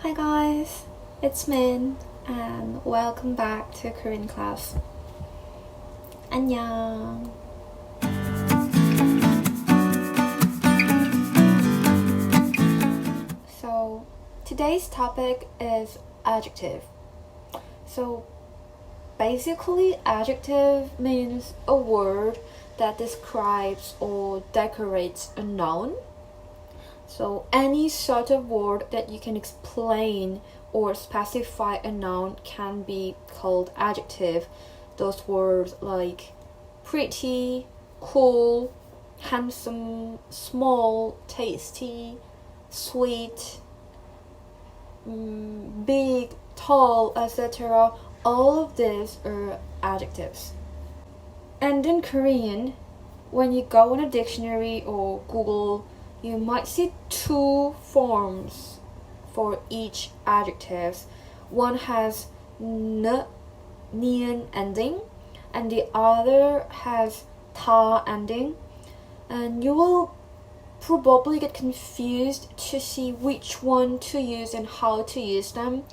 Hi guys, it's Min and welcome back to Korean class. 안녕. So today's topic is adjective. So basically adjective means a word that describes or decorates a noun. So any sort of word that you can explain or specify a noun can be called adjective. Those words like pretty, cool, handsome, small, tasty, sweet, big, tall, etc. All of these are adjectives. And in Korean, when you go in a dictionary or Google, you might see two forms for each adjective. One has nian ending and the other has ta ending. And you will probably get confused to see which one to use and how to use them.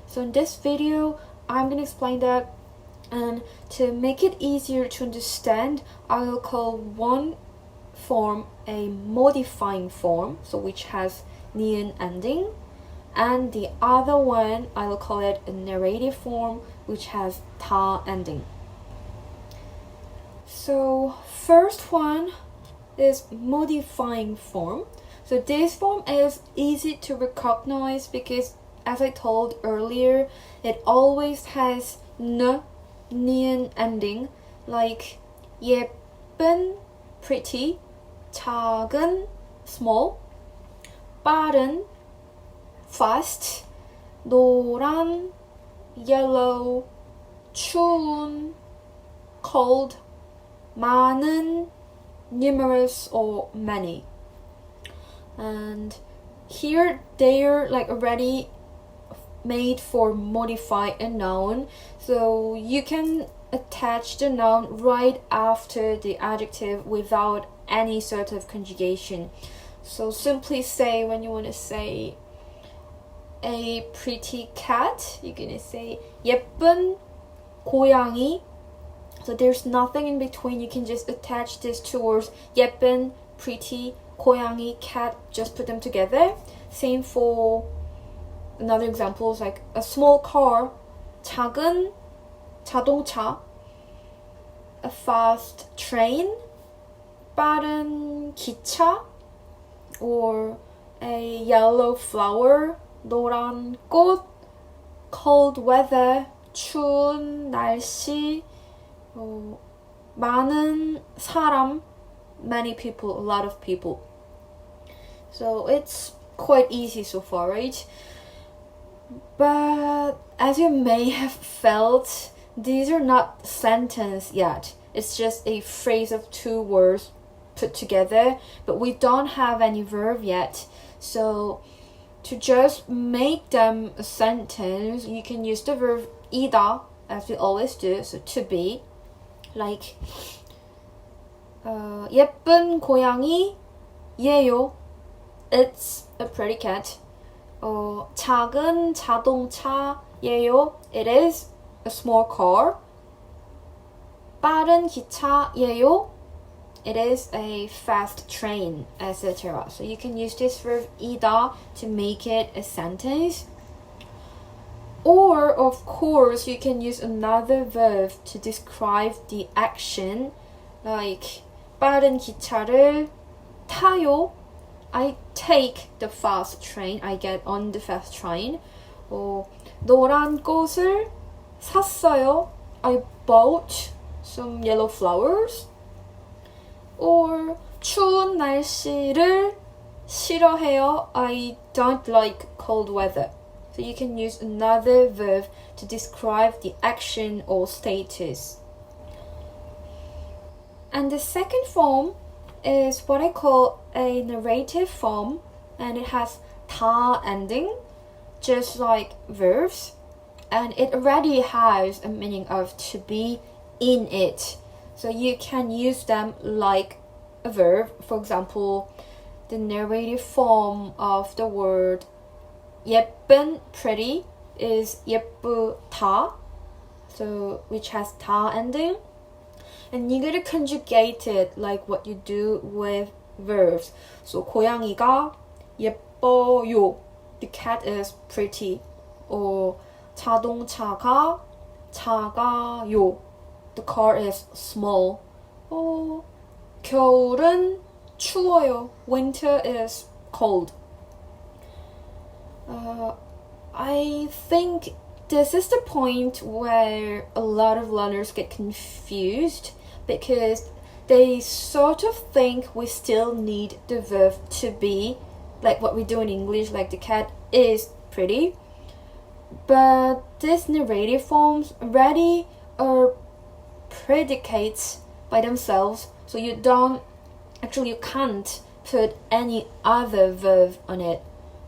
So in this video, I'm going to explain that. And to make it easier to understand, I will call one form a modifying form, so which has nian ending, and the other one I will call it a narrative form, which has ta ending. So first one is modifying form. So this form is easy to recognize because, as I told earlier, it always has nian ending, like 예쁜 pretty, 작은 small, 빠른 fast, 노란 yellow, 추운 cold, 많은 numerous or many. And here they are like already made for modify a noun, so you can attach the noun right after the adjective without any sort of conjugation. So simply say, when you want to say a pretty cat, you're gonna say 예쁜 고양이. So there's nothing in between. You can just attach these two words, 예쁜, pretty, 고양이, cat, just put them together. Same for another example is like a small car, 작은 자동차, a fast train, 빠른 기차, or a yellow flower, 노란 꽃, cold weather, 추운 날씨, 많은 사람, many people, a lot of people. So it's quite easy so far, right? But as you may have felt, these are not sentence yet. It's just a phrase of two words put together, but we don't have any verb yet. So to just make them a sentence, you can use the verb 이다, as we always do, so to be. Like 예쁜 고양이 예요, it's a pretty cat. 작은 자동차 예요, it is a small car. 빠른 기차 예요, it is a fast train, etc. So you can use this verb 이다 to make it a sentence. Or of course you can use another verb to describe the action, like 빠른 기차를 타요, I take the fast train, I get on the fast train. 노란 꽃을 샀어요, I bought some yellow flowers. Or 추운 날씨를 싫어해요, I don't like cold weather. So you can use another verb to describe the action or status. And the second form is what I call a narrative form, and it has ta ending, just like verbs, and it already has a meaning of to be in it. So you can use them like a verb. For example, the narrative form of the word 예쁜, pretty, is 예쁘다, so which has 다 ending. And you gotta conjugate it like what you do with verbs. So 고양이가 예뻐요, the cat is pretty. Or 자동차가 작아요, the car is small. Or 겨울은 추워요, winter is cold. I think this is the point where a lot of learners get confused because they sort of think we still need the verb to be like what we do in English, like the cat is pretty. But these narrative forms already are predicates by themselves, so you can't put any other verb on it.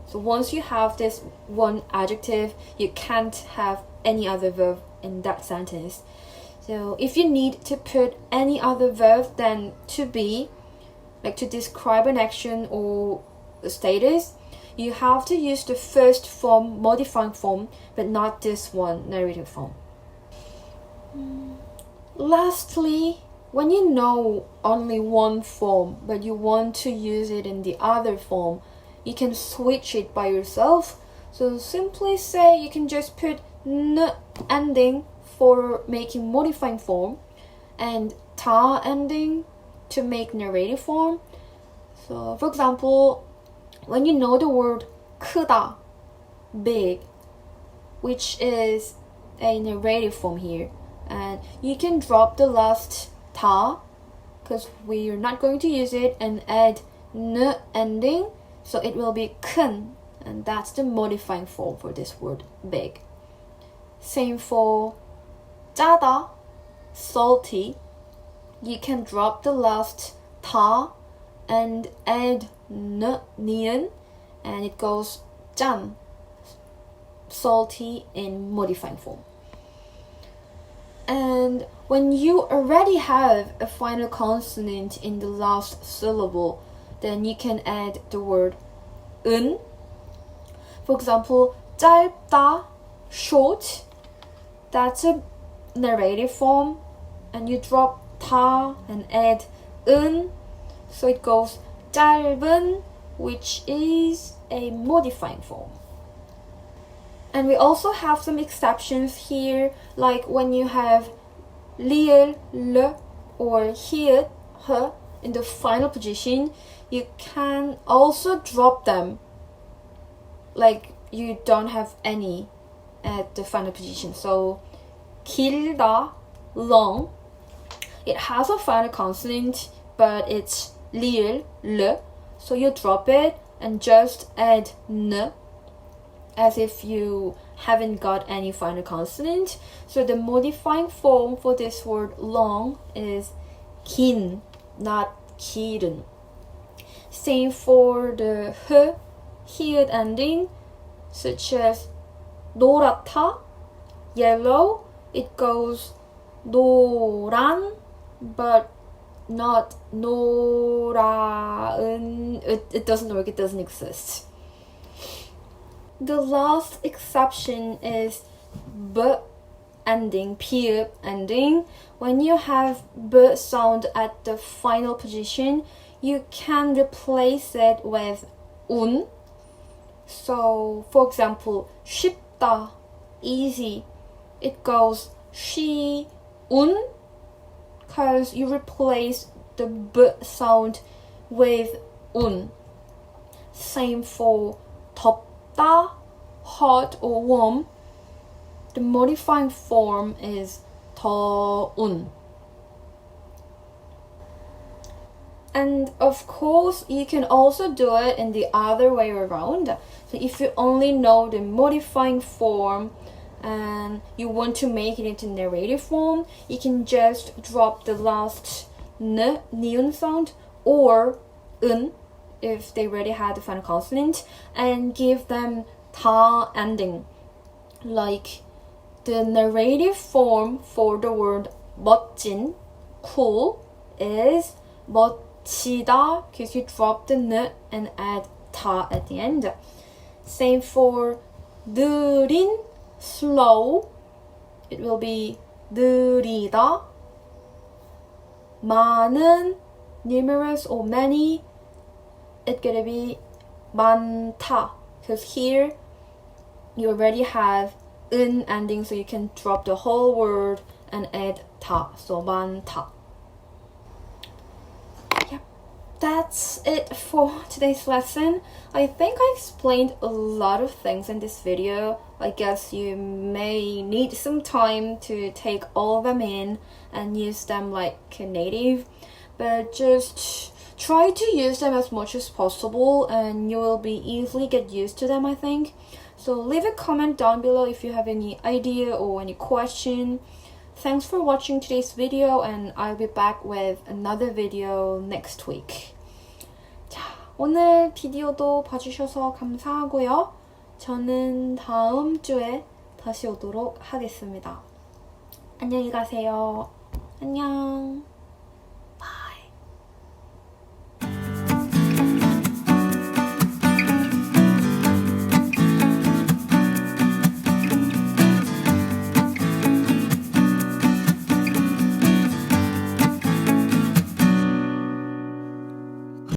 So once you have this one adjective, you can't have any other verb in that sentence. So if you need to put any other verb than to be, like to describe an action or a status, you have to use the first form, modifying form, but not this one, narrative form. Lastly, when you know only one form, but you want to use it in the other form, you can switch it by yourself. So simply say you can just put n ending for making modifying form and ta ending to make narrative form. So for example, when you know the word 크다, big, which is a narrative form here, and you can drop the last ta because we are not going to use it and add n ending, so it will be 큰, and that's the modifying form for this word big. Same for 짜다, salty. You can drop the last ta and add nian, and it goes 짠, salty in modifying form. And when you already have a final consonant in the last syllable, then you can add the word 은. For example, 짧다, short, that's a narrative form, and you drop 다 and add 은, so it goes 짧은, which is a modifying form. And we also have some exceptions here, like when you have 리을, 르, or 히읗, h in the final position, you can also drop them, like you don't have any at the final position. So 길다, long, it has a final consonant, but it's 리을, 르, so you drop it and just add n, as if you haven't got any final consonant. So the modifying form for this word long is 긴, not 길은. Same for the h, 히읗 ending, such as 노랗다, yellow, it goes 노란, but not 노라은. It doesn't work, it doesn't exist. The last exception is b ending, p ending. When you have b sound at the final position, you can replace it with 운. So, for example, 쉽다, easy, it goes 쉬운, because you replace the b sound with 운. Same for 덥다, hot or warm. The modifying form is 더운. And of course, you can also do it in the other way around. So if you only know the modifying form and you want to make it into narrative form, you can just drop the last n, neon sound, or 은, if they already had the final consonant, and give them 다 ending. Like the narrative form for the word 멋진, cool, is 멋지다, because you drop the n and add 다 at the end. Same for 느린, slow. It will be 느리다. 많은, numerous or many. It's gonna be 많다. Because here you already have 은 ending, so you can drop the whole word and add 타. So 많다. Yep, that's it for today's lesson. I think I explained a lot of things in this video. I guess you may need some time to take all of them in and use them like a native, but just try to use them as much as possible and you will be easily get used to them, I think. So leave a comment down below if you have any idea or any question. Thanks for watching today's video and I'll be back with another video next week. 자, 오늘 비디오도 봐주셔서 감사하고요. 저는 다음 주에 다시 오도록 하겠습니다. 안녕히 가세요. 안녕.